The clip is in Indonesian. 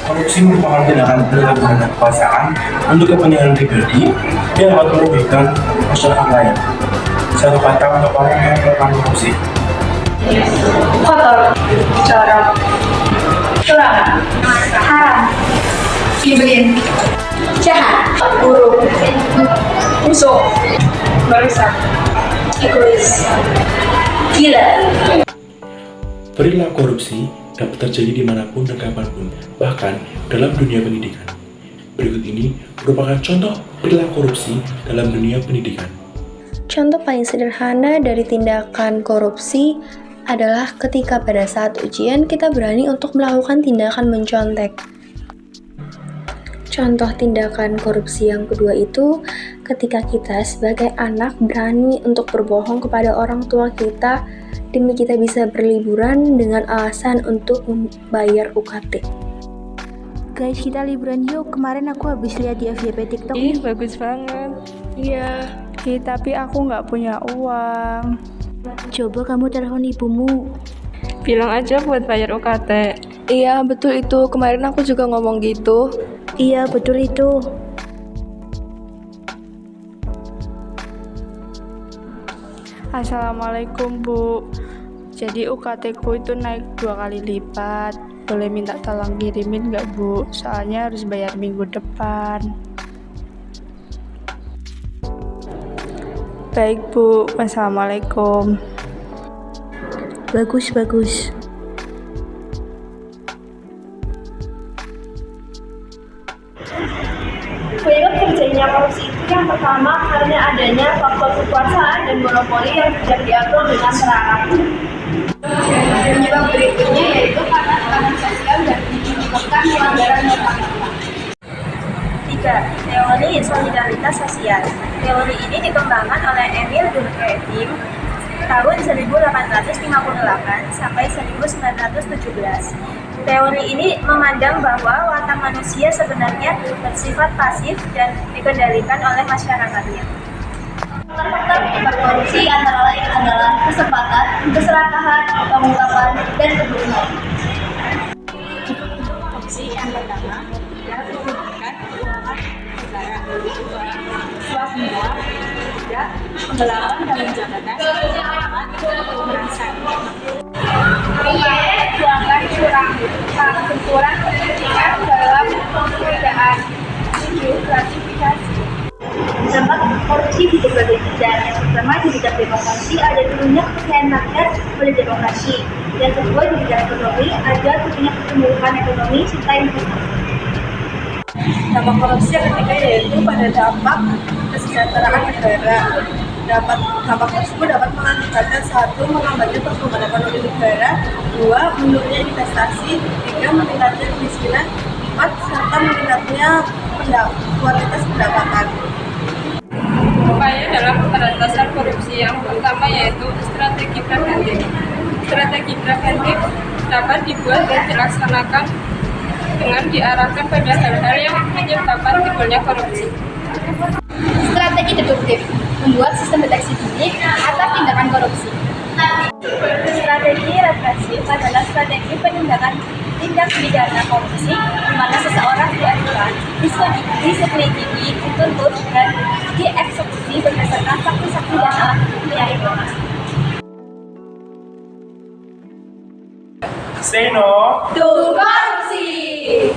Korupsi merupakan tindakan penyalahgunaan kekuasaan untuk kepentingan pribadi yang dapat merugikan masyarakat lain. Satu kata untuk orang yang melakukan korupsi. Kotor, jorok, curang, haram, nyebelin, jahat, buruk, busuk, merusak, egois, gila. Perilaku korupsi dapat terjadi dimanapun dan kapanpun, bahkan dalam dunia pendidikan. Berikut ini merupakan contoh perilaku korupsi dalam dunia pendidikan. Contoh paling sederhana dari tindakan korupsi adalah ketika pada saat ujian kita berani untuk melakukan tindakan mencontek. Contoh tindakan korupsi yang kedua itu ketika kita sebagai anak berani untuk berbohong kepada orang tua kita demi kita bisa berliburan dengan alasan untuk membayar UKT. Guys, kita liburan yuk. Kemarin aku habis lihat di FYP TikTok. Ih, bagus banget. Iya. Tapi aku nggak punya uang. Coba kamu telepon ibumu. Bilang aja buat bayar UKT. Iya, betul itu. Kemarin aku juga ngomong gitu. Iya, betul itu. Assalamualaikum Bu. Jadi UKT ku itu naik 2 kali lipat. Boleh minta tolong kirimin nggak Bu? Soalnya harus bayar minggu depan. Baik Bu, wassalamualaikum. Bagus. Penyebab terjadinya korupsi itu yang pertama karena adanya faktor kekuasaan dan monopoli yang tidak diatur dengan terarah. Penyebab berikutnya yaitu karena tekanan sosial dan menyebabkan pelanggaran norma-norma. 3. Teori solidaritas sosial. Teori ini dikembangkan oleh Emil Durkheim tahun 1858 sampai 1917. Teori ini memandang bahwa watak manusia sebenarnya bersifat pasif dan dikendalikan oleh masyarakatnya. Faktor penyebab korupsi antara lain adalah kesempatan, keserakahan, pengungkapan, dan kebenaran. Korupsi yang pertama adalah menggunakan keuangan negara. Suap menyuap, tidak penggelapan dalam jabatan, pemerasan. Pelanggaran curang, benturan kepentingan dalam pekerjaan, gratifikasi. Terdapat korupsi di berbagai bidang. Yang pertama di bidang demokrasi ada turunnya kepercayaan rakyat pada demokrasi. Yang kedua di bidang ekonomi ada turunnya pertumbuhan ekonomi serta investasi. Dampak korupsi yang ketiga yaitu pada dampak kesejahteraan negara. Dampak tersebut dapat mengakibatkan 1. Menghambatnya pertumbuhan ekonomi negara, 2. Menurunnya investasi, 3. Meningkatnya kemiskinan, 4. Serta meningkatnya kualitas pendapatan. Upaya dalam pemberantasan korupsi yang pertama yaitu strategi preventif. Strategi preventif dapat dibuat dan dilaksanakan dengan diarahkan pada hal-hal yang menyebabkan timbulnya korupsi. Strategi deduktif membuat sistem deteksi dini atas tindakan korupsi. Strategi represif adalah strategi penindakan tindak pidana korupsi di mana seseorang diadukan, diselidiki, dituntut, dan dieksekusi berdasarkan saksi-saksi dan alat bukti yang ada. Say no To korupsi!